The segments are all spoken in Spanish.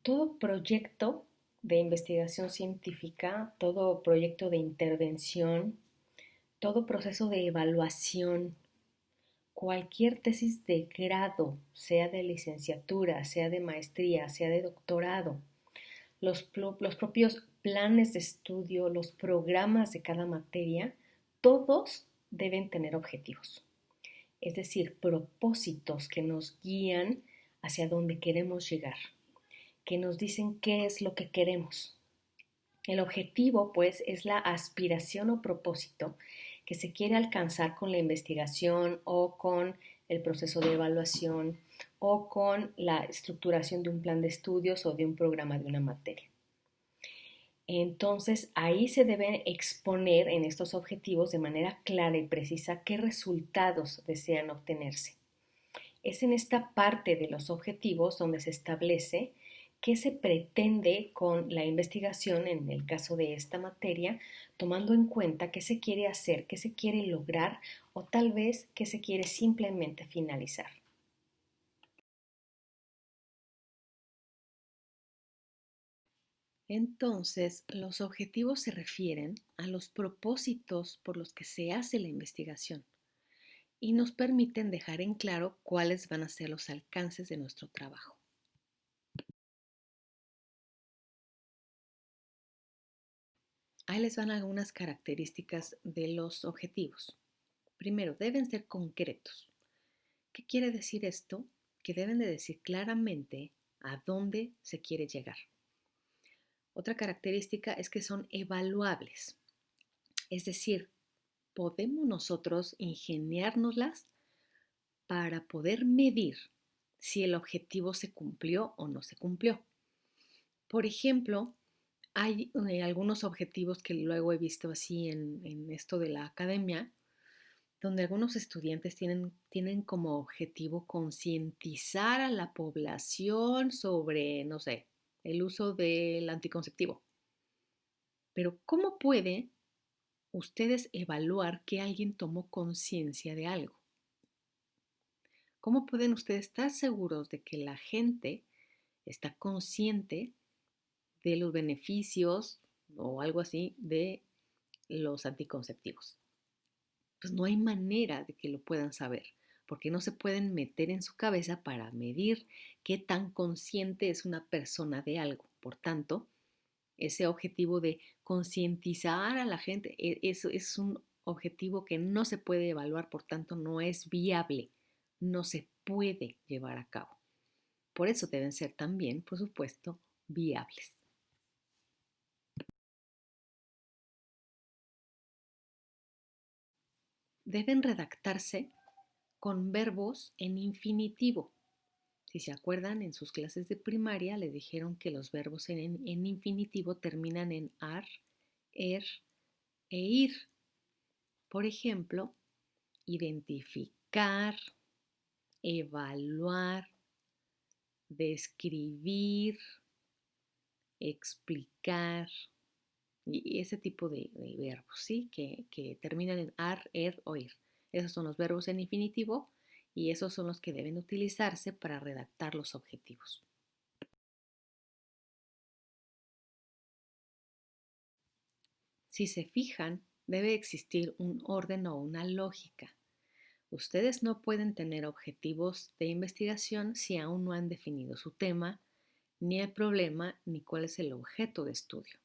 Todo proyecto de investigación científica, todo proyecto de intervención, todo proceso de evaluación, cualquier tesis de grado, sea de licenciatura, sea de maestría, sea de doctorado, los propios planes de estudio, los programas de cada materia, todos deben tener objetivos, es decir, propósitos que nos guían hacia donde queremos llegar, que nos dicen qué es lo que queremos. El objetivo, pues, es la aspiración o propósito que se quiere alcanzar con la investigación o con el proceso de evaluación o con la estructuración de un plan de estudios o de un programa de una materia. Entonces, ahí se debe exponer en estos objetivos de manera clara y precisa qué resultados desean obtenerse. Es en esta parte de los objetivos donde se establece qué se pretende con la investigación en el caso de esta materia, tomando en cuenta qué se quiere hacer, qué se quiere lograr o tal vez qué se quiere simplemente finalizar. Entonces, los objetivos se refieren a los propósitos por los que se hace la investigación y nos permiten dejar en claro cuáles van a ser los alcances de nuestro trabajo. Ahí les van algunas características de los objetivos. Primero, deben ser concretos. ¿Qué quiere decir esto? Que deben de decir claramente a dónde se quiere llegar. Otra característica es que son evaluables. Es decir, podemos nosotros ingeniárnoslas para poder medir si el objetivo se cumplió o no se cumplió. Por ejemplo, hay algunos objetivos que luego he visto así en esto de la academia, donde algunos estudiantes tienen como objetivo concientizar a la población sobre, no sé, el uso del anticonceptivo. Pero ¿cómo pueden ustedes evaluar que alguien tomó conciencia de algo? ¿Cómo pueden ustedes estar seguros de que la gente está consciente de los beneficios o algo así de los anticonceptivos? Pues no hay manera de que lo puedan saber, porque no se pueden meter en su cabeza para medir qué tan consciente es una persona de algo. Por tanto, ese objetivo de concientizar a la gente es un objetivo que no se puede evaluar, por tanto, no es viable, no se puede llevar a cabo. Por eso deben ser también, por supuesto, viables. Deben redactarse con verbos en infinitivo. Si se acuerdan, en sus clases de primaria les dijeron que los verbos en infinitivo terminan en ar, er e ir. Por ejemplo, identificar, evaluar, describir, explicar y ese tipo de verbos, ¿sí? Que terminan en ar, er o ir. Esos son los verbos en infinitivo y esos son los que deben utilizarse para redactar los objetivos. Si se fijan, debe existir un orden o una lógica. Ustedes no pueden tener objetivos de investigación si aún no han definido su tema, ni el problema, ni cuál es el objeto de estudio.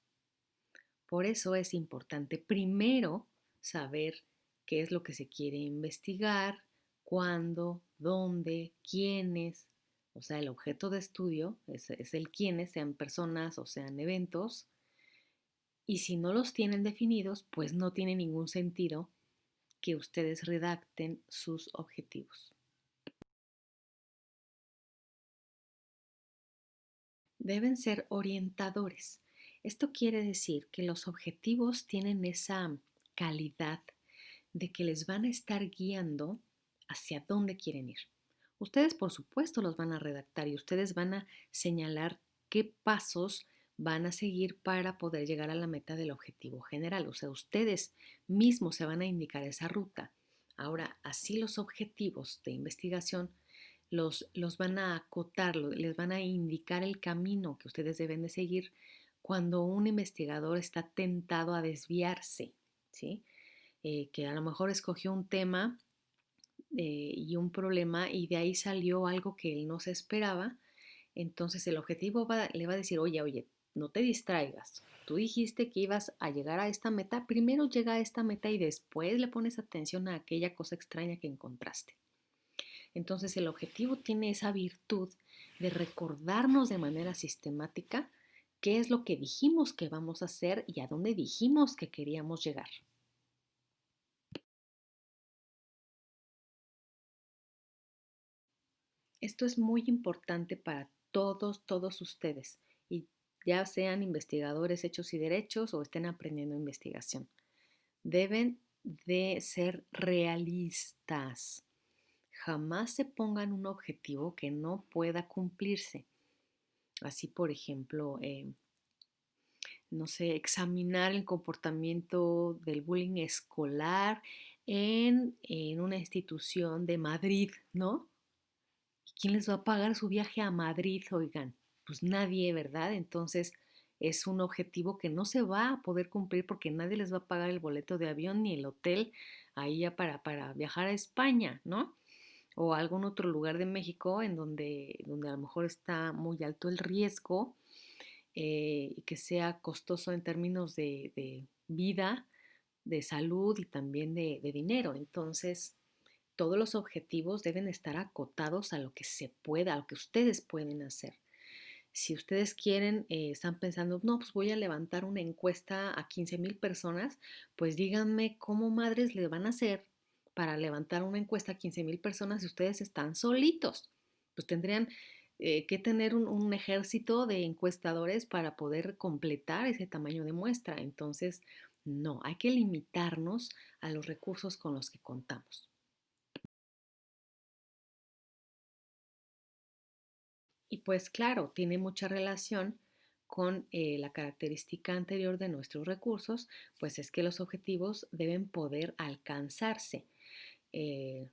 Por eso es importante primero saber qué es lo que se quiere investigar, cuándo, dónde, quiénes. O sea, el objeto de estudio es el quiénes, sean personas o sean eventos. Y si no los tienen definidos, pues no tiene ningún sentido que ustedes redacten sus objetivos. Deben ser orientadores. Esto quiere decir que los objetivos tienen esa calidad de que les van a estar guiando hacia dónde quieren ir. Ustedes, por supuesto, los van a redactar y ustedes van a señalar qué pasos van a seguir para poder llegar a la meta del objetivo general. O sea, ustedes mismos se van a indicar esa ruta. Ahora, así los objetivos de investigación los van a acotar, les van a indicar el camino que ustedes deben de seguir cuando un investigador está tentado a desviarse, ¿sí? Que a lo mejor escogió un tema y un problema y de ahí salió algo que él no se esperaba. Entonces el objetivo le va a decir, oye, no te distraigas. Tú dijiste que ibas a llegar a esta meta, primero llega a esta meta y después le pones atención a aquella cosa extraña que encontraste. Entonces el objetivo tiene esa virtud de recordarnos de manera sistemática qué es lo que dijimos que vamos a hacer y a dónde dijimos que queríamos llegar. Esto es muy importante para todos ustedes, y ya sean investigadores hechos y derechos o estén aprendiendo investigación. Deben de ser realistas. Jamás se pongan un objetivo que no pueda cumplirse. Así, por ejemplo, no sé, examinar el comportamiento del bullying escolar en una institución de Madrid, ¿no? ¿Quién les va a pagar su viaje a Madrid, oigan? Pues nadie, ¿verdad? Entonces es un objetivo que no se va a poder cumplir porque nadie les va a pagar el boleto de avión ni el hotel ahí ya para viajar a España, ¿no? O a algún otro lugar de México donde a lo mejor está muy alto el riesgo y que sea costoso en términos de vida, de salud y también de dinero. Entonces, todos los objetivos deben estar acotados a lo que se pueda, a lo que ustedes pueden hacer. Si ustedes quieren, están pensando, no, pues voy a levantar una encuesta a 15,000 personas, pues díganme cómo madres le van a hacer para levantar una encuesta a 15,000 personas si ustedes están solitos. Pues tendrían que tener un ejército de encuestadores para poder completar ese tamaño de muestra. Entonces, no, hay que limitarnos a los recursos con los que contamos. Y pues claro, tiene mucha relación con la característica anterior de nuestros recursos, pues es que los objetivos deben poder alcanzarse.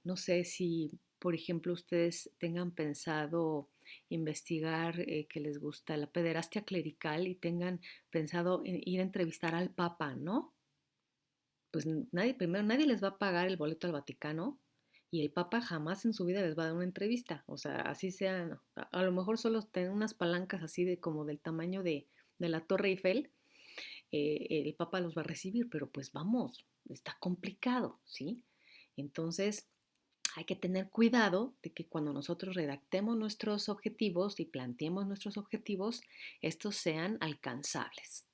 No sé si, por ejemplo, ustedes tengan pensado investigar que les gusta la pederastia clerical y tengan pensado en ir a entrevistar al Papa, ¿no? Pues nadie, primero, nadie les va a pagar el boleto al Vaticano y el Papa jamás en su vida les va a dar una entrevista. O sea, así sean, a lo mejor solo tienen unas palancas así de como del tamaño de la Torre Eiffel, el Papa los va a recibir, pero pues vamos, está complicado, ¿sí? Entonces, hay que tener cuidado de que cuando nosotros redactemos nuestros objetivos y planteemos nuestros objetivos, estos sean alcanzables.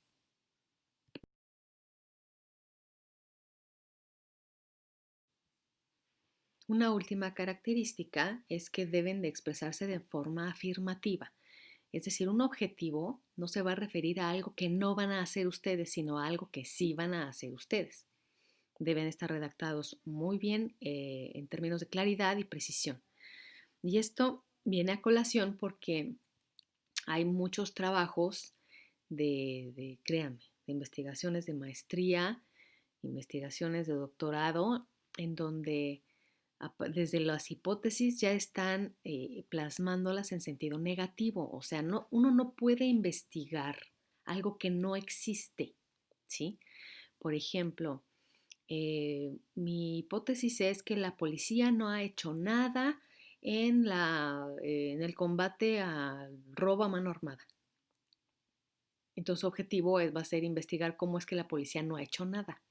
Una última característica es que deben de expresarse de forma afirmativa. Es decir, un objetivo no se va a referir a algo que no van a hacer ustedes, sino a algo que sí van a hacer ustedes. Deben estar redactados muy bien en términos de claridad y precisión. Y esto viene a colación porque hay muchos trabajos créanme, de investigaciones de maestría, investigaciones de doctorado, en donde desde las hipótesis ya están plasmándolas en sentido negativo. O sea, no, uno no puede investigar algo que no existe, ¿sí? Por ejemplo, mi hipótesis es que la policía no ha hecho nada en el combate al robo a mano armada. Entonces, su objetivo va a ser investigar cómo es que la policía no ha hecho nada.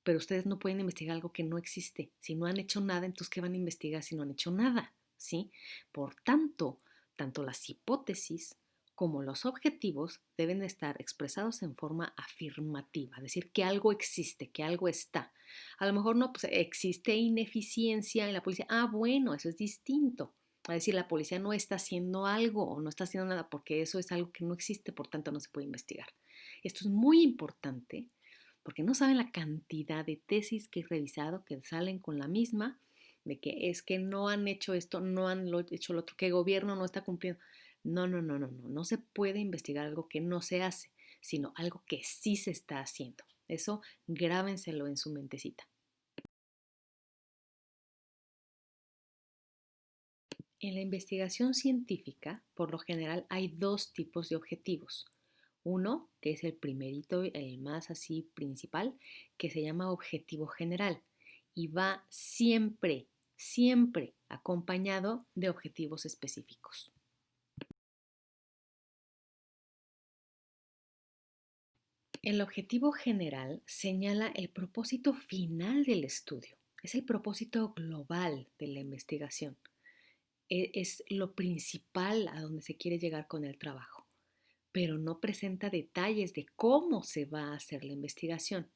Pero ustedes no pueden investigar algo que no existe. Si no han hecho nada, entonces ¿qué van a investigar si no han hecho nada? ¿Sí? Por tanto, tanto las hipótesis como los objetivos deben estar expresados en forma afirmativa, es decir, que algo existe, que algo está. A lo mejor no, pues existe ineficiencia en la policía. Ah, bueno, eso es distinto. A decir, la policía no está haciendo algo o no está haciendo nada porque eso es algo que no existe, por tanto no se puede investigar. Esto es muy importante porque no saben la cantidad de tesis que he revisado que salen con la misma, de que es que no han hecho esto, no han hecho lo otro, que el gobierno no está cumpliendo. No se puede investigar algo que no se hace, sino algo que sí se está haciendo. Eso grábenselo en su mentecita. En la investigación científica, por lo general, hay dos tipos de objetivos. Uno, que es el primerito, el más así principal, que se llama objetivo general y va siempre, siempre acompañado de objetivos específicos. El objetivo general señala el propósito final del estudio. Es el propósito global de la investigación. Es lo principal a donde se quiere llegar con el trabajo, pero no presenta detalles de cómo se va a hacer la investigación.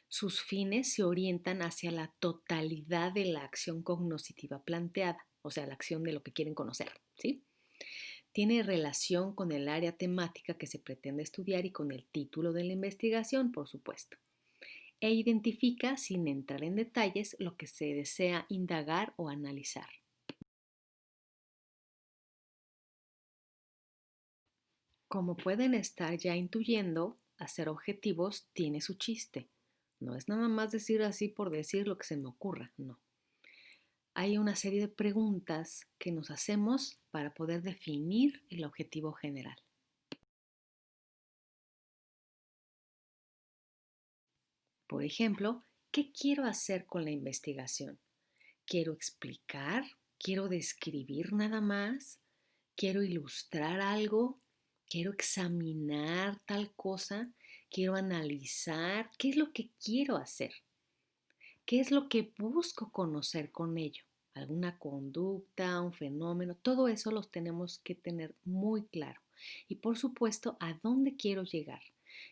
Sus fines se orientan hacia la totalidad de la acción cognoscitiva planteada, o sea, la acción de lo que quieren conocer, ¿sí? Tiene relación con el área temática que se pretende estudiar y con el título de la investigación, por supuesto. E identifica, sin entrar en detalles, lo que se desea indagar o analizar. Como pueden estar ya intuyendo, hacer objetivos tiene su chiste. No es nada más decir así por decir lo que se me ocurra, no. Hay una serie de preguntas que nos hacemos para poder definir el objetivo general. Por ejemplo, ¿qué quiero hacer con la investigación? ¿Quiero explicar? ¿Quiero describir nada más? ¿Quiero ilustrar algo? ¿Quiero examinar tal cosa? ¿Quiero analizar? ¿Qué es lo que quiero hacer? ¿Qué es lo que busco conocer con ello? ¿Alguna conducta, un fenómeno? Todo eso los tenemos que tener muy claro. Y por supuesto, ¿a dónde quiero llegar?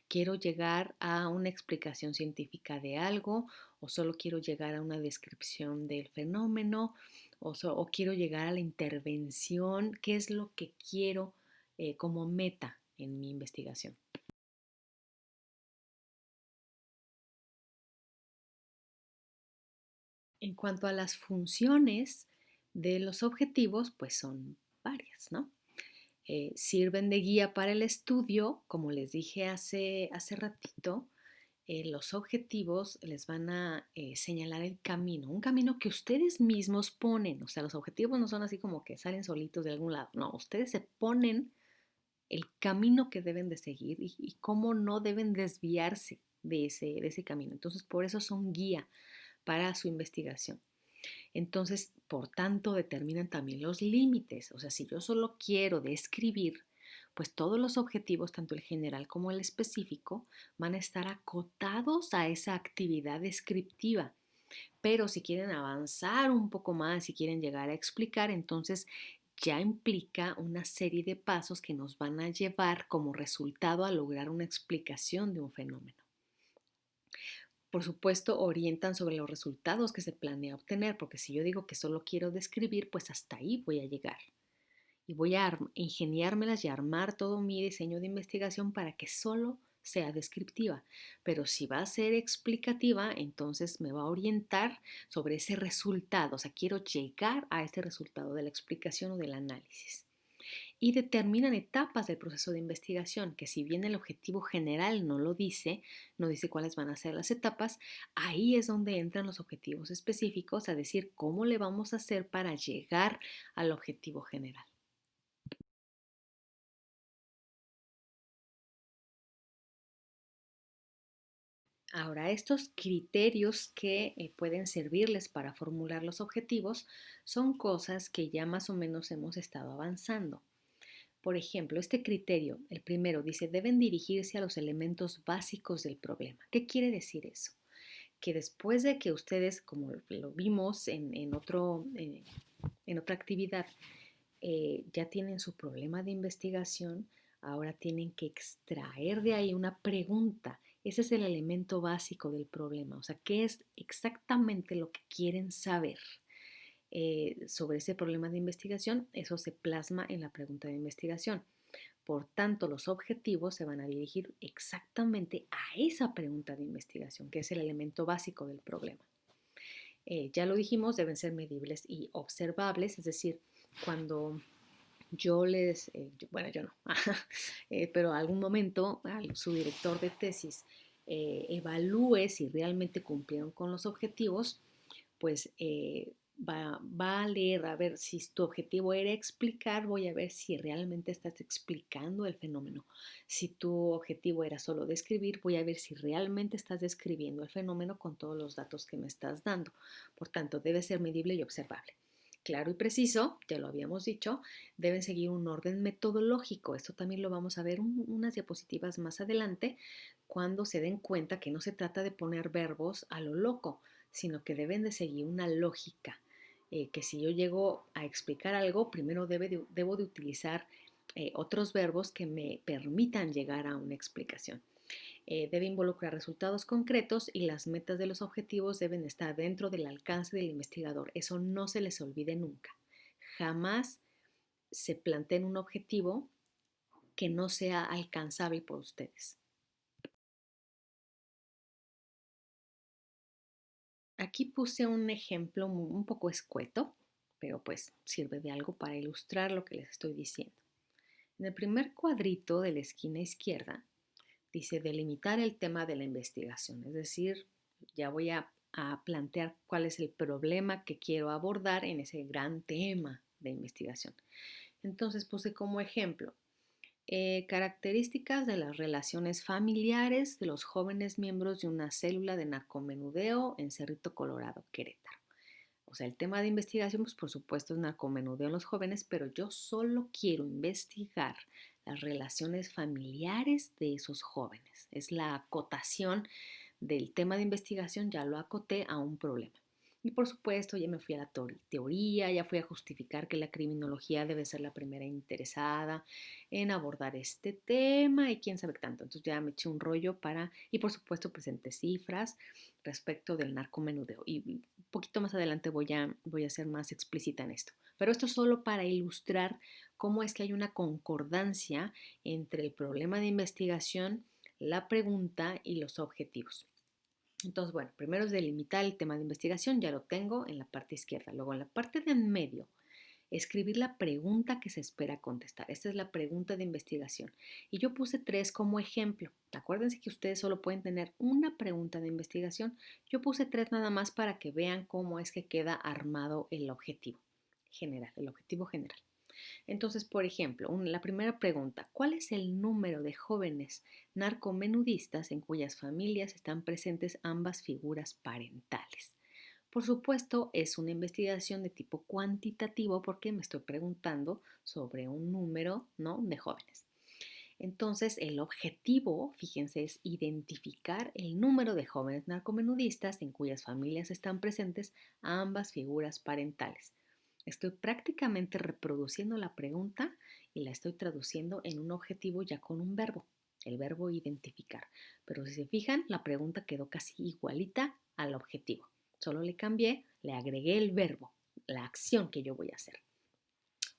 ¿Quiero llegar a una explicación científica de algo o solo quiero llegar a una descripción del fenómeno o quiero llegar a la intervención? ¿Qué es lo que quiero como meta en mi investigación? En cuanto a las funciones de los objetivos, pues son varias, ¿no? Sirven de guía para el estudio, como les dije hace ratito, los objetivos les van a señalar el camino, un camino que ustedes mismos ponen, o sea, los objetivos no son así como que salen solitos de algún lado, no, ustedes se ponen el camino que deben de seguir y cómo no deben desviarse de ese camino. Entonces, por eso son guía para su investigación. Entonces, por tanto, determinan también los límites. O sea, si yo solo quiero describir, pues todos los objetivos, tanto el general como el específico, van a estar acotados a esa actividad descriptiva. Pero si quieren avanzar un poco más, si quieren llegar a explicar, entonces ya implica una serie de pasos que nos van a llevar como resultado a lograr una explicación de un fenómeno. Por supuesto, orientan sobre los resultados que se planea obtener, porque si yo digo que solo quiero describir, pues hasta ahí voy a llegar. Y voy a ingeniármelas y armar todo mi diseño de investigación para que solo sea descriptiva. Pero si va a ser explicativa, entonces me va a orientar sobre ese resultado. O sea, quiero llegar a ese resultado de la explicación o del análisis y determinan etapas del proceso de investigación, que si bien el objetivo general no lo dice, no dice cuáles van a ser las etapas, ahí es donde entran los objetivos específicos, a decir cómo le vamos a hacer para llegar al objetivo general. Ahora, estos criterios que pueden servirles para formular los objetivos son cosas que ya más o menos hemos estado avanzando. Por ejemplo, este criterio, el primero, dice, deben dirigirse a los elementos básicos del problema. ¿Qué quiere decir eso? Que después de que ustedes, como lo vimos en otra actividad, ya tienen su problema de investigación, ahora tienen que extraer de ahí una pregunta. Ese es el elemento básico del problema. O sea, ¿qué es exactamente lo que quieren saber? Sobre ese problema de investigación, eso se plasma en la pregunta de investigación. Por tanto, los objetivos se van a dirigir exactamente a esa pregunta de investigación, que es el elemento básico del problema. Ya lo dijimos, deben ser medibles y observables, es decir, cuando bueno, yo no, pero algún momento su director de tesis evalúe si realmente cumplieron con los objetivos, pues va a leer, a ver si tu objetivo era explicar, voy a ver si realmente estás explicando el fenómeno. Si tu objetivo era solo describir, voy a ver si realmente estás describiendo el fenómeno con todos los datos que me estás dando. Por tanto, debe ser medible y observable. Claro y preciso, ya lo habíamos dicho, deben seguir un orden metodológico. Esto también lo vamos a ver unas diapositivas más adelante, cuando se den cuenta que no se trata de poner verbos a lo loco, sino que deben de seguir una lógica. Que si yo llego a explicar algo, primero debo de utilizar otros verbos que me permitan llegar a una explicación. Debe involucrar resultados concretos y las metas de los objetivos deben estar dentro del alcance del investigador. Eso no se les olvide nunca. Jamás se planteen un objetivo que no sea alcanzable por ustedes. Aquí puse un ejemplo un poco escueto, pero pues sirve de algo para ilustrar lo que les estoy diciendo. En el primer cuadrito de la esquina izquierda dice delimitar el tema de la investigación, es decir, ya voy a plantear cuál es el problema que quiero abordar en ese gran tema de investigación. Entonces puse como ejemplo características de las relaciones familiares de los jóvenes miembros de una célula de narcomenudeo en Cerrito Colorado, Querétaro. O sea, el tema de investigación, pues por supuesto es narcomenudeo en los jóvenes, pero yo solo quiero investigar las relaciones familiares de esos jóvenes. Es la acotación del tema de investigación, ya lo acoté a un problema. Y por supuesto, ya me fui a la teoría, ya fui a justificar que la criminología debe ser la primera interesada en abordar este tema y quién sabe tanto. Entonces ya me eché un rollo y por supuesto presenté cifras respecto del narcomenudeo. Y un poquito más adelante voy a ser más explícita en esto. Pero esto solo para ilustrar cómo es que hay una concordancia entre el problema de investigación, la pregunta y los objetivos. Entonces, bueno, primero es delimitar el tema de investigación, ya lo tengo en la parte izquierda. Luego en la parte de en medio, escribir la pregunta que se espera contestar. Esta es la pregunta de investigación. Y yo puse 3 como ejemplo. Acuérdense que ustedes solo pueden tener una pregunta de investigación. Yo puse 3 nada más para que vean cómo es que queda armado el objetivo general, el objetivo general. Entonces, por ejemplo, la primera pregunta, ¿cuál es el número de jóvenes narcomenudistas en cuyas familias están presentes ambas figuras parentales? Por supuesto, es una investigación de tipo cuantitativo porque me estoy preguntando sobre un número, ¿no?, de jóvenes. Entonces, el objetivo, fíjense, es identificar el número de jóvenes narcomenudistas en cuyas familias están presentes ambas figuras parentales. Estoy prácticamente reproduciendo la pregunta y la estoy traduciendo en un objetivo ya con un verbo, el verbo identificar. Pero si se fijan, la pregunta quedó casi igualita al objetivo. Solo le cambié, le agregué el verbo, la acción que yo voy a hacer.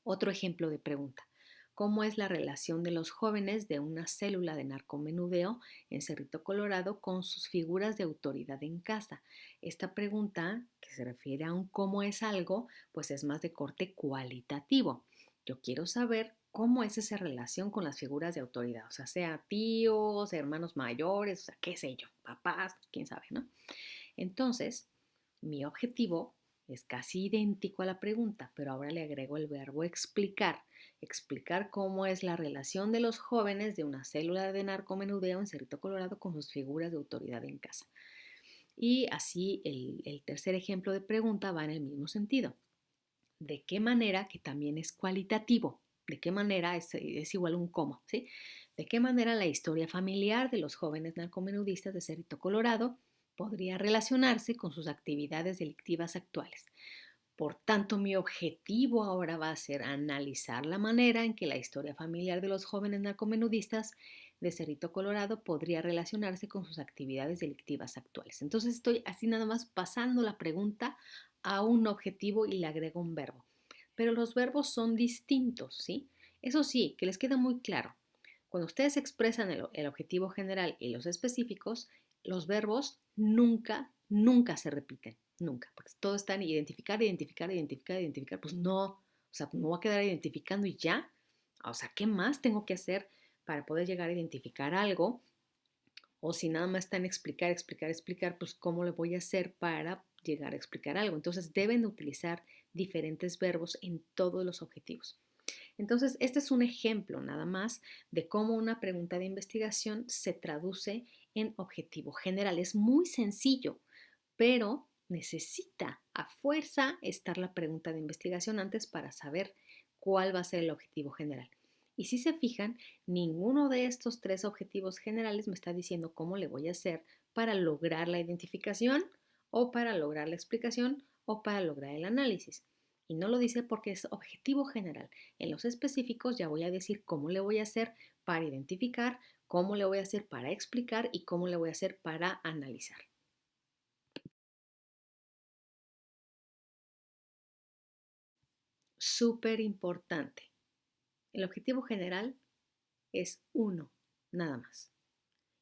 Otro ejemplo de pregunta. ¿Cómo es la relación de los jóvenes de una célula de narcomenudeo en Cerrito Colorado con sus figuras de autoridad en casa? Esta pregunta, que se refiere a un cómo es algo, pues es más de corte cualitativo. Yo quiero saber cómo es esa relación con las figuras de autoridad, o sea tíos, hermanos mayores, o sea, qué sé yo, papás, quién sabe, ¿no? Entonces, mi objetivo es casi idéntico a la pregunta, pero ahora le agrego el verbo explicar. Explicar cómo es la relación de los jóvenes de una célula de narcomenudeo en Cerrito Colorado con sus figuras de autoridad en casa. Y así el tercer ejemplo de pregunta va en el mismo sentido. ¿De qué manera, que también es cualitativo? ¿De qué manera es igual a un cómo? ¿Sí? ¿De qué manera la historia familiar de los jóvenes narcomenudistas de Cerrito Colorado podría relacionarse con sus actividades delictivas actuales? Por tanto, mi objetivo ahora va a ser analizar la manera en que la historia familiar de los jóvenes narcomenudistas de Cerrito Colorado podría relacionarse con sus actividades delictivas actuales. Entonces estoy así nada más pasando la pregunta a un objetivo y le agrego un verbo. Pero los verbos son distintos, ¿sí? Eso sí, que les queda muy claro. Cuando ustedes expresan el objetivo general y los específicos, los verbos nunca se repiten. Nunca, porque todo está en identificar, identificar, identificar, identificar. Pues no, o sea, no voy a quedar identificando y ya. O sea, ¿qué más tengo que hacer para poder llegar a identificar algo? O si nada más está en explicar, explicar, explicar, pues ¿cómo le voy a hacer para llegar a explicar algo. Entonces deben utilizar diferentes verbos en todos los objetivos. Entonces, este es un ejemplo nada más de cómo una pregunta de investigación se traduce en objetivo general. Es muy sencillo, pero necesita a fuerza estar la pregunta de investigación antes para saber cuál va a ser el objetivo general. Y si se fijan, ninguno de estos tres objetivos generales me está diciendo cómo le voy a hacer para lograr la identificación o para lograr la explicación o para lograr el análisis. Y no lo dice porque es objetivo general. En los específicos ya voy a decir cómo le voy a hacer para identificar, cómo le voy a hacer para explicar y cómo le voy a hacer para analizar. Súper importante. El objetivo general es uno, nada más.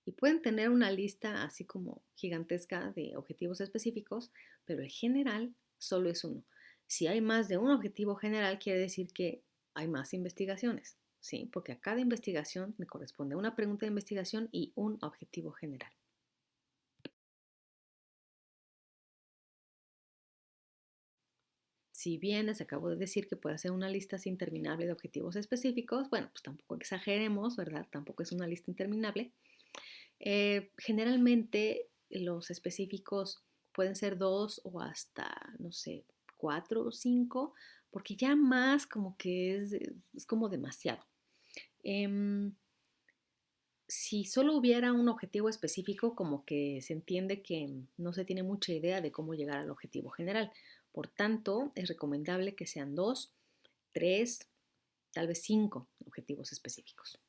Y pueden tener una lista así como gigantesca de objetivos específicos, pero el general solo es uno. Si hay más de un objetivo general, quiere decir que hay más investigaciones, ¿sí? Porque a cada investigación me corresponde una pregunta de investigación y un objetivo general. Si bien les acabo de decir que puede ser una lista interminable de objetivos específicos, bueno, pues tampoco exageremos, ¿verdad? Tampoco es una lista interminable. Generalmente los específicos pueden ser dos o hasta, no sé, cuatro o cinco, porque ya más como que es como demasiado. Em, si solo hubiera un objetivo específico, como que se entiende que no se tiene mucha idea de cómo llegar al objetivo general. Por tanto, es recomendable que sean dos, tres, tal vez cinco objetivos específicos.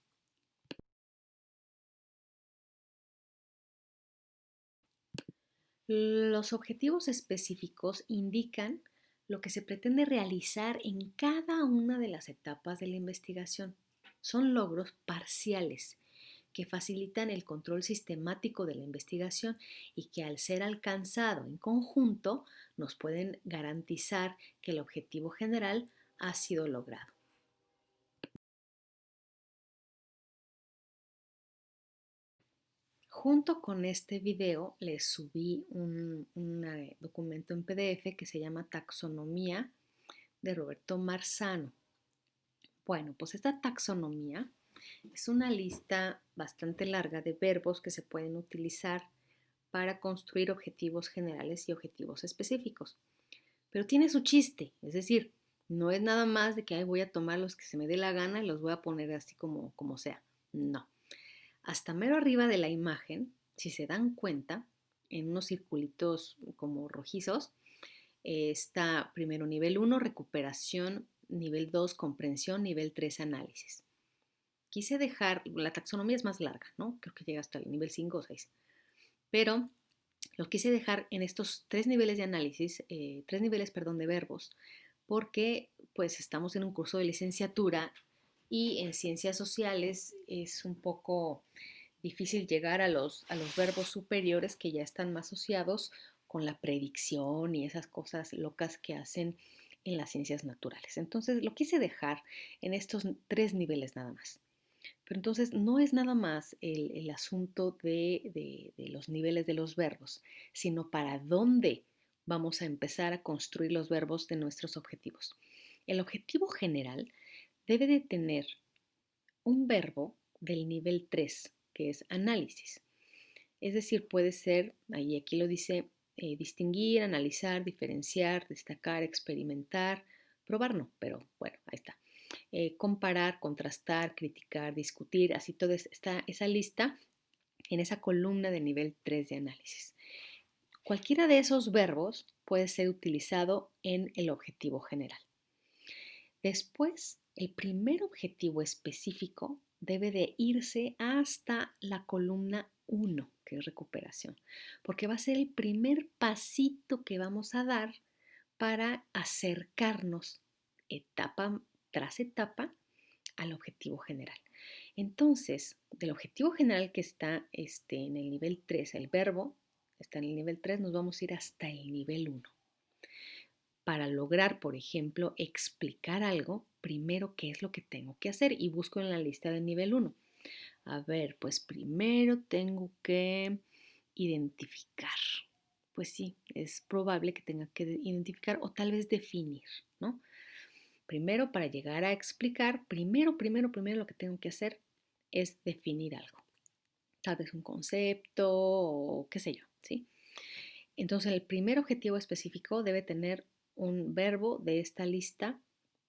Los objetivos específicos indican lo que se pretende realizar en cada una de las etapas de la investigación. Son logros parciales que facilitan el control sistemático de la investigación y que al ser alcanzado en conjunto nos pueden garantizar que el objetivo general ha sido logrado. Junto con este video les subí un documento en PDF que se llama Taxonomía de Roberto Marzano. Bueno, pues esta taxonomía es una lista bastante larga de verbos que se pueden utilizar para construir objetivos generales y objetivos específicos. Pero tiene su chiste, es decir, no es nada más de que ahí voy a tomar los que se me dé la gana y los voy a poner así como sea. No. Hasta mero arriba de la imagen, si se dan cuenta, en unos circulitos como rojizos, está primero nivel 1, recuperación, nivel 2, comprensión, nivel 3, análisis. Quise dejar, la taxonomía es más larga, ¿no? Creo que llega hasta el nivel 5 o 6, pero lo quise dejar en estos tres niveles de análisis, tres niveles, perdón, de verbos, porque pues estamos en un curso de licenciatura y en ciencias sociales es un poco difícil llegar a los verbos superiores que ya están más asociados con la predicción y esas cosas locas que hacen en las ciencias naturales. Entonces lo quise dejar en estos tres niveles nada más. Pero entonces no es nada más el asunto de los niveles de los verbos, sino para dónde vamos a empezar a construir los verbos de nuestros objetivos. El objetivo general debe de tener un verbo del nivel 3, que es análisis. Es decir, puede ser, ahí aquí lo dice, distinguir, analizar, diferenciar, destacar, experimentar, probar no, pero bueno, ahí está. Comparar, contrastar, criticar, discutir, así toda esa lista en esa columna de nivel 3 de análisis. Cualquiera de esos verbos puede ser utilizado en el objetivo general. Después, el primer objetivo específico debe de irse hasta la columna 1, que es recuperación, porque va a ser el primer pasito que vamos a dar para acercarnos etapa tras etapa al objetivo general. Entonces, del objetivo general que está en el nivel 3, el verbo está en el nivel 3, nos vamos a ir hasta el nivel 1. Para lograr, por ejemplo, explicar algo, primero, ¿qué es lo que tengo que hacer? Y busco en la lista del nivel 1. A ver, pues primero tengo que identificar. pues sí, es probable que tenga que identificar o tal vez definir, ¿no? Primero, para llegar a explicar, primero lo que tengo que hacer es definir algo. Tal vez un concepto o qué sé yo, ¿sí? Entonces, el primer objetivo específico debe tener un verbo de esta lista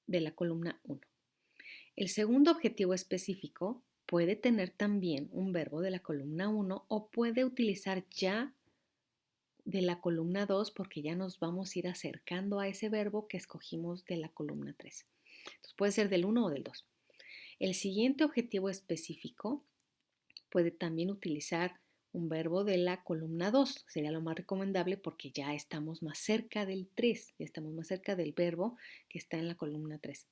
de la columna 1. El segundo objetivo específico puede tener también un verbo de la columna 1 o puede utilizar ya de la columna 2 porque ya nos vamos a ir acercando a ese verbo que escogimos de la columna 3. Entonces puede ser del 1 o del 2. El siguiente objetivo específico puede también utilizar un verbo de la columna 2. Sería lo más recomendable porque ya estamos más cerca del 3, ya estamos más cerca del verbo que está en la columna 3.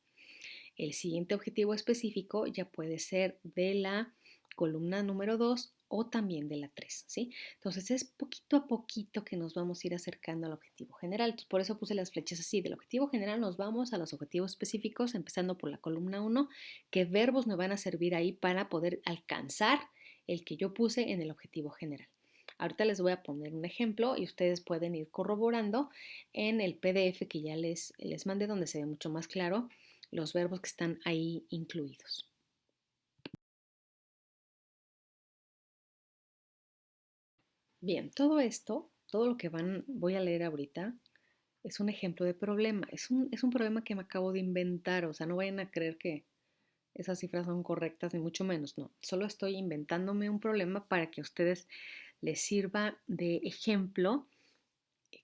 El siguiente objetivo específico ya puede ser de la columna número 2 o también de la 3, ¿sí? Entonces es poquito a poquito que nos vamos a ir acercando al objetivo general. Entonces, por eso puse las flechas así. Del objetivo general nos vamos a los objetivos específicos, empezando por la columna 1, qué verbos me van a servir ahí para poder alcanzar el que yo puse en el objetivo general. Ahorita les voy a poner un ejemplo y ustedes pueden ir corroborando en el PDF que ya les mandé, donde se ve mucho más claro los verbos que están ahí incluidos. Bien, todo esto, todo lo que voy a leer ahorita, es un ejemplo de problema. Es un problema que me acabo de inventar, o sea, no vayan a creer que esas cifras son correctas, ni mucho menos, no. Solo estoy inventándome un problema para que a ustedes les sirva de ejemplo,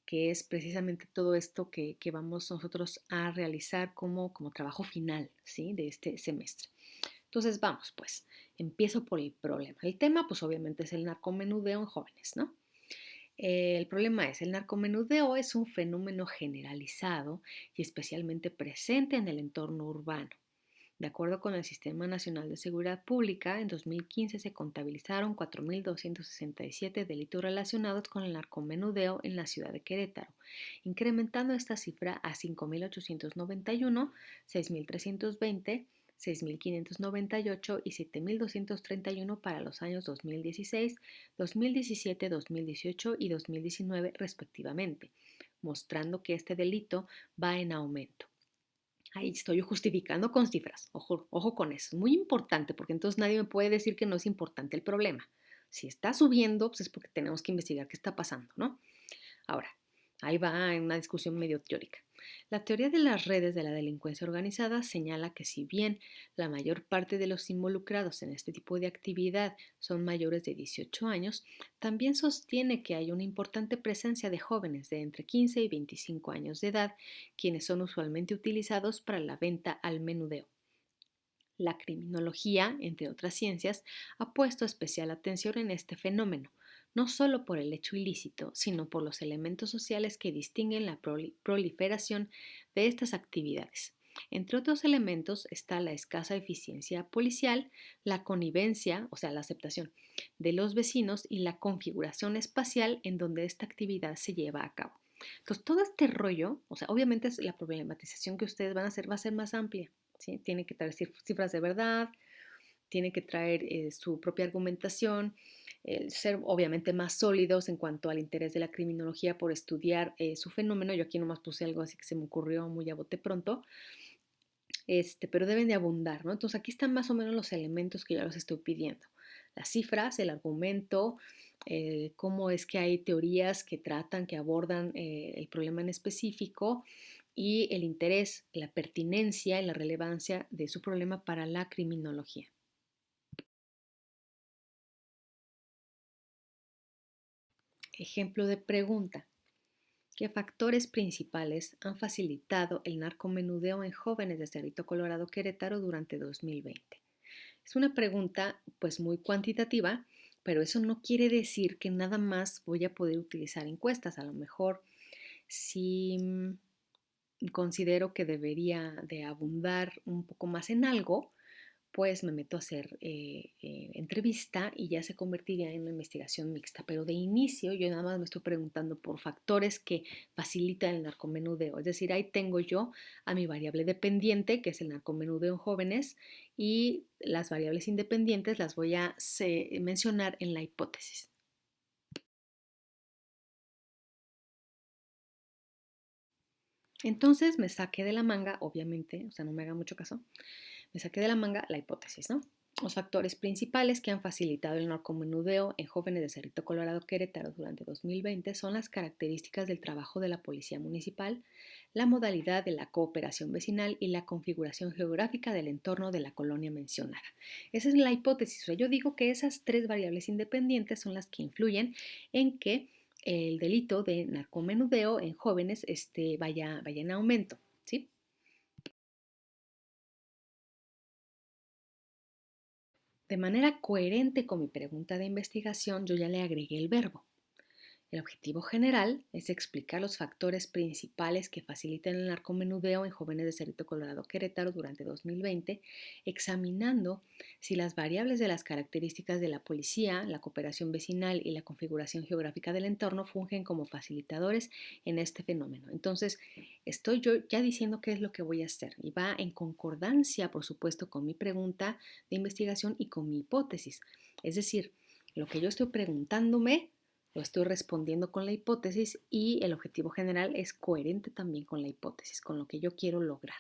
que es precisamente todo esto que vamos nosotros a realizar como trabajo final, ¿sí? De este semestre. Entonces, vamos, pues, empiezo por el problema. El tema, pues, obviamente es el narcomenudeo en jóvenes, ¿no? El problema es, el narcomenudeo es un fenómeno generalizado y especialmente presente en el entorno urbano. De acuerdo con el Sistema Nacional de Seguridad Pública, en 2015 se contabilizaron 4.267 delitos relacionados con el narcomenudeo en la ciudad de Querétaro, incrementando esta cifra a 5.891, 6.320, 6.598 y 7.231 para los años 2016, 2017, 2018 y 2019 respectivamente, mostrando que este delito va en aumento. Ahí estoy justificando con cifras. Ojo, ojo con eso. Es muy importante porque entonces nadie me puede decir que no es importante el problema. Si está subiendo, pues es porque tenemos que investigar qué está pasando, ¿no? Ahora, ahí va en una discusión medio teórica. La teoría de las redes de la delincuencia organizada señala que si bien la mayor parte de los involucrados en este tipo de actividad son mayores de 18 años, también sostiene que hay una importante presencia de jóvenes de entre 15 y 25 años de edad, quienes son usualmente utilizados para la venta al menudeo. La criminología, entre otras ciencias, ha puesto especial atención en este fenómeno, no solo por el hecho ilícito, sino por los elementos sociales que distinguen la proliferación de estas actividades. Entre otros elementos está la escasa eficiencia policial, la connivencia, o sea, la aceptación de los vecinos y la configuración espacial en donde esta actividad se lleva a cabo. Entonces, todo este rollo, o sea, obviamente la problematización que ustedes van a hacer va a ser más amplia. ¿Sí? Tiene que traer cifras de verdad, tiene que traer su propia argumentación, ser obviamente más sólidos en cuanto al interés de la criminología por estudiar su fenómeno. Yo aquí nomás puse algo así que se me ocurrió muy a bote pronto, pero deben de abundar, ¿no? Entonces aquí están más o menos los elementos que yo los estoy pidiendo. Las cifras, el argumento, cómo es que hay teorías que tratan, que abordan el problema en específico y el interés, la pertinencia y la relevancia de su problema para la criminología. Ejemplo de pregunta. ¿Qué factores principales han facilitado el narcomenudeo en jóvenes de Cerrito Colorado, Querétaro durante 2020? Es una pregunta pues muy cuantitativa, pero eso no quiere decir que nada más voy a poder utilizar encuestas. A lo mejor si considero que debería de abundar un poco más en algo, pues me meto a hacer entrevista y ya se convertiría en una investigación mixta. Pero de inicio yo nada más me estoy preguntando por factores que facilitan el narcomenudeo. Es decir, ahí tengo yo a mi variable dependiente, que es el narcomenudeo en jóvenes, y las variables independientes las voy a mencionar en la hipótesis. Entonces me saqué de la manga, obviamente, o sea, no me hagan mucho caso, me saqué de la manga la hipótesis, ¿no? Los factores principales que han facilitado el narcomenudeo en jóvenes de Cerrito Colorado Querétaro durante 2020 son las características del trabajo de la policía municipal, la modalidad de la cooperación vecinal y la configuración geográfica del entorno de la colonia mencionada. Esa es la hipótesis. O sea, yo digo que esas tres variables independientes son las que influyen en que el delito de narcomenudeo en jóvenes vaya en aumento, ¿sí? De manera coherente con mi pregunta de investigación, yo ya le agregué el verbo. El objetivo general es explicar los factores principales que facilitan el narcomenudeo en jóvenes de Cerrito Colorado Querétaro durante 2020, examinando si las variables de las características de la policía, la cooperación vecinal y la configuración geográfica del entorno fungen como facilitadores en este fenómeno. Entonces, estoy yo ya diciendo qué es lo que voy a hacer y va en concordancia, por supuesto, con mi pregunta de investigación y con mi hipótesis. Es decir, lo que yo estoy preguntándome lo estoy respondiendo con la hipótesis y el objetivo general es coherente también con la hipótesis, con lo que yo quiero lograr.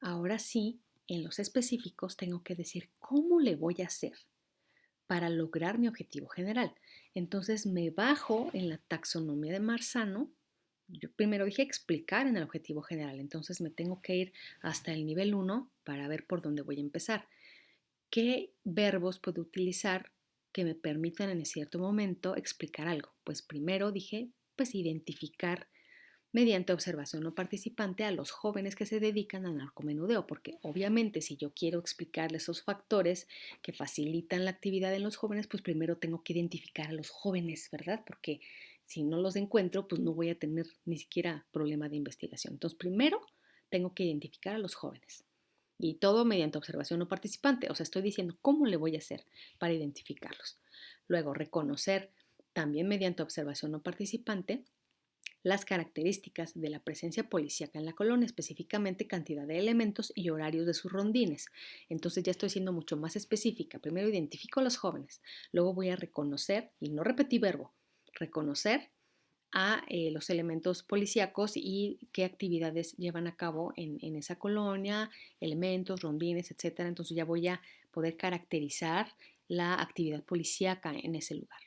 Ahora sí, en los específicos tengo que decir cómo le voy a hacer para lograr mi objetivo general. Entonces me bajo en la taxonomía de Marzano. Yo primero dije explicar en el objetivo general, entonces me tengo que ir hasta el nivel 1 para ver por dónde voy a empezar. ¿Qué verbos puedo utilizar que me permitan en cierto momento explicar algo? Pues primero dije, pues identificar mediante observación no participante a los jóvenes que se dedican al narcomenudeo, porque obviamente si yo quiero explicarles esos factores que facilitan la actividad en los jóvenes, pues primero tengo que identificar a los jóvenes, ¿verdad? Porque si no los encuentro, pues no voy a tener ni siquiera problema de investigación. Entonces, primero tengo que identificar a los jóvenes. Y todo mediante observación no participante. O sea, estoy diciendo cómo le voy a hacer para identificarlos. Luego, reconocer también mediante observación no participante las características de la presencia policíaca en la colonia, específicamente cantidad de elementos y horarios de sus rondines. Entonces ya estoy siendo mucho más específica. Primero identifico a los jóvenes, luego voy a reconocer, y no repetí verbo, reconocer a los elementos policíacos y qué actividades llevan a cabo en esa colonia, elementos, rondines, etcétera. Entonces ya voy a poder caracterizar la actividad policíaca en ese lugar.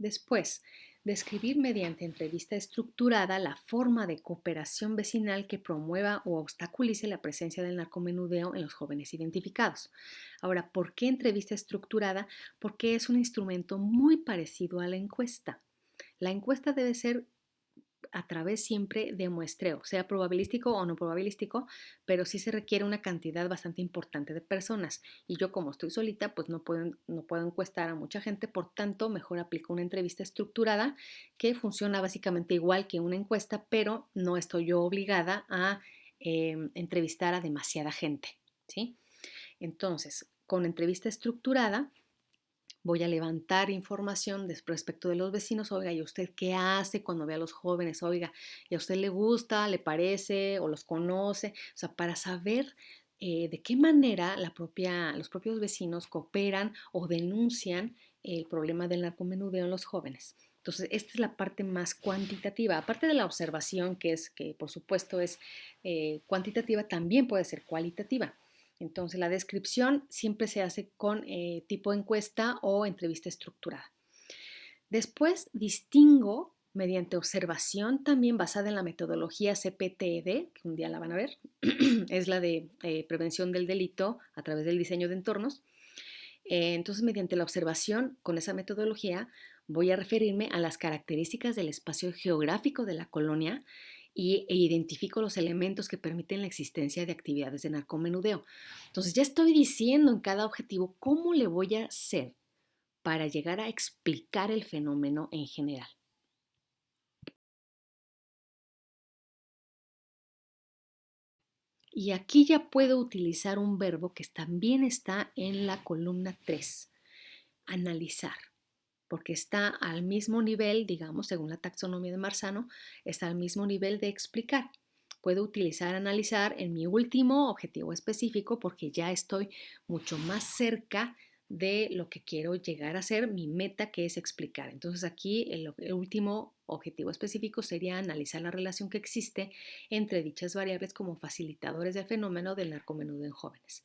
Después, describir mediante entrevista estructurada la forma de cooperación vecinal que promueva o obstaculice la presencia del narcomenudeo en los jóvenes identificados. Ahora, ¿por qué entrevista estructurada? Porque es un instrumento muy parecido a la encuesta. La encuesta debe ser a través siempre de muestreo, sea probabilístico o no probabilístico, pero sí se requiere una cantidad bastante importante de personas. Y yo como estoy solita, pues no puedo encuestar a mucha gente, por tanto, mejor aplico una entrevista estructurada que funciona básicamente igual que una encuesta, pero no estoy yo obligada a entrevistar a demasiada gente, ¿sí? Entonces, con entrevista estructurada, voy a levantar información respecto de los vecinos. Oiga, ¿y usted qué hace cuando ve a los jóvenes? Oiga, ¿y a usted le gusta, le parece o los conoce? O sea, para saber de qué manera los propios vecinos cooperan o denuncian el problema del narcomenudeo en los jóvenes. Entonces, esta es la parte más cuantitativa. Aparte de la observación, que por supuesto es cuantitativa, también puede ser cualitativa. Entonces, la descripción siempre se hace con tipo encuesta o entrevista estructurada. Después, distingo mediante observación también basada en la metodología CPTED, que un día la van a ver, es la de prevención del delito a través del diseño de entornos. Entonces, mediante la observación con esa metodología, voy a referirme a las características del espacio geográfico de la colonia e identifico los elementos que permiten la existencia de actividades de narcomenudeo. Entonces, ya estoy diciendo en cada objetivo cómo le voy a hacer para llegar a explicar el fenómeno en general. Y aquí ya puedo utilizar un verbo que también está en la columna 3, analizar, porque está al mismo nivel, digamos, según la taxonomía de Marzano, está al mismo nivel de explicar. puedo utilizar analizar en mi último objetivo específico porque ya estoy mucho más cerca de lo que quiero llegar a ser, mi meta que es explicar. Entonces aquí el último objetivo específico sería analizar la relación que existe entre dichas variables como facilitadores del fenómeno del narcomenudeo en jóvenes.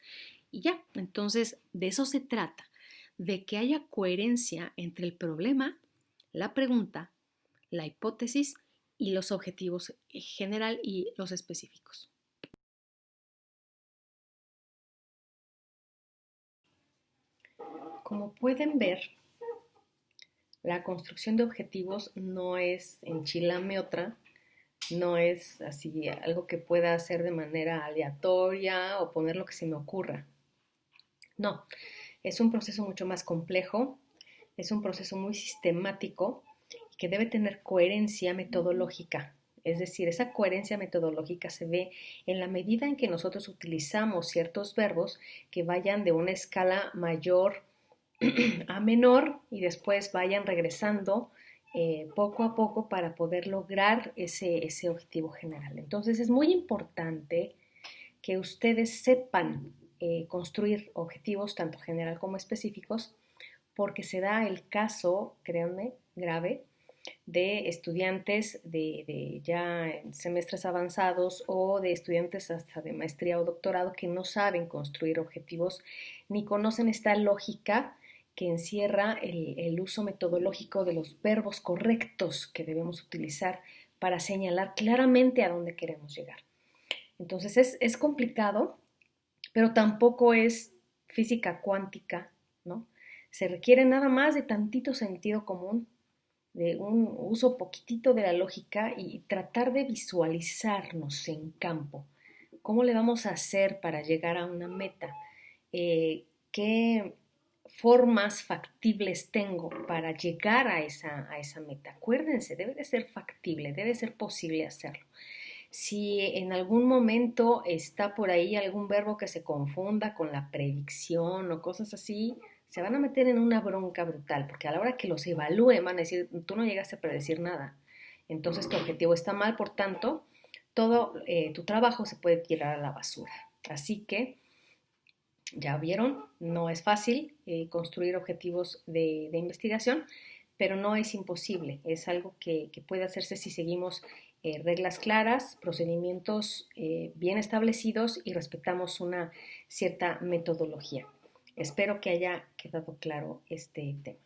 Y ya, entonces de eso se trata, de que haya coherencia entre el problema, la pregunta, la hipótesis y los objetivos general y los específicos. Como pueden ver, la construcción de objetivos no es enchilame otra, no es así algo que pueda hacer de manera aleatoria o poner lo que se me ocurra. No, es un proceso mucho más complejo, es un proceso muy sistemático que debe tener coherencia metodológica. Es decir, esa coherencia metodológica se ve en la medida en que nosotros utilizamos ciertos verbos que vayan de una escala mayor a menor y después vayan regresando poco a poco para poder lograr ese objetivo general. Entonces es muy importante que ustedes sepan construir objetivos tanto general como específicos porque se da el caso, créanme, grave, de estudiantes de ya en semestres avanzados o de estudiantes hasta de maestría o doctorado que no saben construir objetivos ni conocen esta lógica que encierra el uso metodológico de los verbos correctos que debemos utilizar para señalar claramente a dónde queremos llegar. Entonces es complicado, pero tampoco es física cuántica, ¿no? Se requiere nada más de tantito sentido común, de un uso poquitito de la lógica y tratar de visualizarnos en campo. ¿Cómo le vamos a hacer para llegar a una meta? ¿Qué formas factibles tengo para llegar a esa meta? Acuérdense, debe de ser factible, debe ser posible hacerlo. Si en algún momento está por ahí algún verbo que se confunda con la predicción o cosas así, se van a meter en una bronca brutal, porque a la hora que los evalúen van a decir, tú no llegaste a predecir nada. Entonces tu objetivo está mal, por tanto, todo tu trabajo se puede tirar a la basura. Así que, ya vieron, no es fácil construir objetivos de investigación, pero no es imposible, es algo que puede hacerse si seguimos reglas claras, procedimientos bien establecidos y respetamos una cierta metodología. Espero que haya quedado claro este tema.